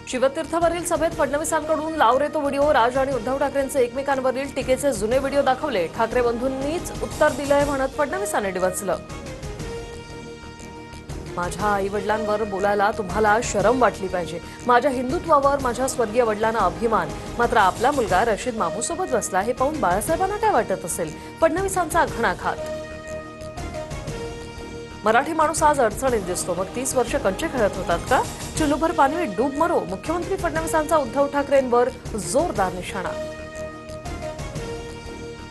शिवतीर्थवरील सभेत फडणवीसांकडून लाव रे तो व्हिडिओ, राज आणि उद्धव ठाकरेंचे एकमेकांवरील टीकेचे जुने व्हिडिओ दाखवले. ठाकरे बंधूंनीच उत्तर दिलंय म्हणत फडणवीसांनी डिवचलं. माझ्या आईवडिलांवर बोलायला तुम्हाला शरम वाटली पाहिजे. माझ्या हिंदुत्वावर माझ्या स्वर्गीय वडिलांना अभिमान. मात्र आपला मुलगा रशीद मामूसोबत बसला हे पाहून बाळासाहेबांना काय वाटत असेल? फडणवीसांचा घणाघात. मराठी माणूस आज अडचणीत दिसतो, मग 30 वर्ष कंचे खेळत होतात का? चुलूभर पाणी डूब मरो. मुख्यमंत्री फडणवीसांचा उद्धव ठाकरेंवर जोरदार निशाणा.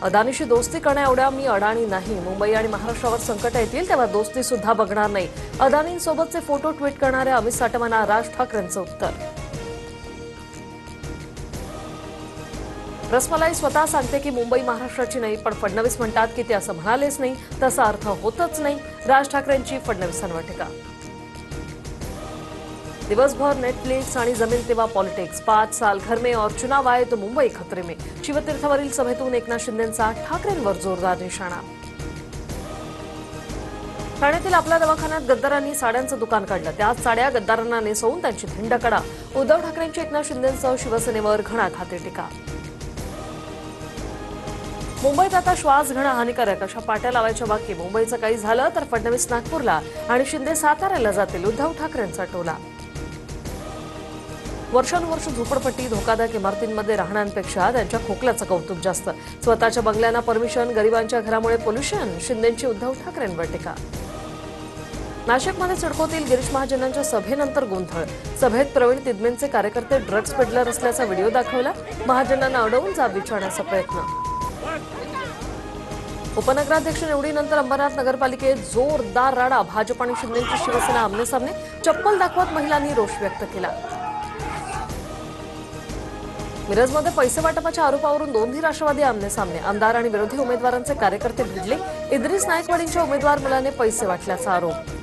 अदानीशी दोस्ती करण्या एवढ्या मी अडाणी नाही. मुंबई आणि महाराष्ट्रावर संकट येतील तेव्हा दोस्ती सुद्धा बघणार नाही. अदानींसोबतचे फोटो ट्विट करणाऱ्या अमित साटमांना राज ठाकरेंचं उत्तर. रसमलाई स्वतः सांगते की मुंबई महाराष्ट्राची नाही, पण फडणवीस म्हणतात की ते असं म्हणालेच नाही, तसा अर्थ होतच नाही. राज ठाकरेंची फडणवीसांवर टीका. दिवसभर नेटफ्लिक्स आणि जमीन तेव्हा पॉलिटिक्स. 5 साल घर में और चुनाव आए तो मुंबई खतरे में. शिवतीर्थवरील सभेतून एकनाथ शिंदेंचा ठाकरेंवर जोरदार निशाणा. ठाण्यातील आपल्या दवाखान्यात गद्दारांनी साड्यांचं दुकान काढलं. त्याच साड्या गद्दारांना नेसवून त्यांची धिंडकडा. उद्धव ठाकरेंची एकनाथ शिंदेंसह शिवसेनेवर घणाघाती टीका. मुंबईत आता श्वास घेणं हानिकारक अशा पाट्या लावायच्या बाकी. मुंबईचं काही झालं तर फडणवीस नागपूरला आणि शिंदे साताऱ्याला जातील. उद्धव ठाकरेंचा टोला. वर्षानुवर्ष झोपडपट्टी धोकादायक इमारतींमध्ये राहण्यापेक्षा त्यांच्या खोकल्याचं कौतुक जास्त. स्वतःच्या बंगल्यांना परमिशन, गरिबांच्या घरामुळे पोल्युशन. शिंदेंची उद्धव ठाकरेंवर टीका. नाशिकमध्ये सिडकोतील गिरीश महाजनांच्या सभेनंतर गोंधळ. सभेत प्रवीण तिदमेंचे कार्यकर्ते ड्रग्ज पेडलर असल्याचा व्हिडिओ दाखवला. महाजनांना अडवून जाब विचारण्याचा प्रयत्न. उपनगराध्यक्ष निवडीनंतर अंबरनाथ नगरपालिकेत जोरदार राडा. भाजप आणि शिंदेची शिवसेना आमनेसामने. चप्पल दाखवत महिलांनी रोष व्यक्त केला. मिरजमध्ये पैसे वाटपाच्या आरोपावरून दोन्ही राष्ट्रवादी आमनेसामने. आमदार आणि विरोधी उमेदवारांचे कार्यकर्ते भिडले. इद्रिस नायकवाडींच्या उमेदवार मुलाने पैसे वाटल्याचा आरोप.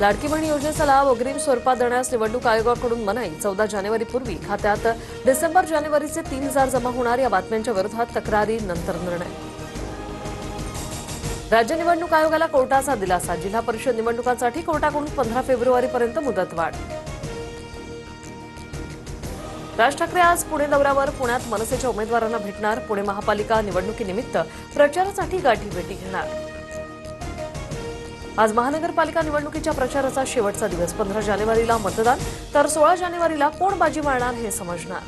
लाडकी बहीण योजनेचा लाभ अग्रिम स्वरूपात देण्यास निवडणूक आयोगाकडून मनाई. 14 जानेवारीपूर्वी खात्यात डिसेंबर-जानेवारीचे 3,000 जमा होणार. या बातम्यांच्या विरोधात तक्रारी, नंतर निर्णय. राज्य निवडणूक आयोगाला कोर्टाचा दिलासा. जिल्हा परिषद निवडणुकांसाठी कोर्टाकडून 15 फेब्रुवारीपर्यंत मुदतवाढ. राज ठाकरे आज पुणे दौऱ्यावर. पुण्यात मनसेच्या उमेदवारांना भेटणार. पुणे महापालिका निवडणुकीनिमित्त प्रचारासाठी गाठीभेटी घेणार. आज महानगरपालिका निवडणुकीच्या प्रचाराचा शेवटचा दिवस. 15 जानेवारीला मतदान तर 16 जानेवारीला कोण बाजी मारणार हे समजणार.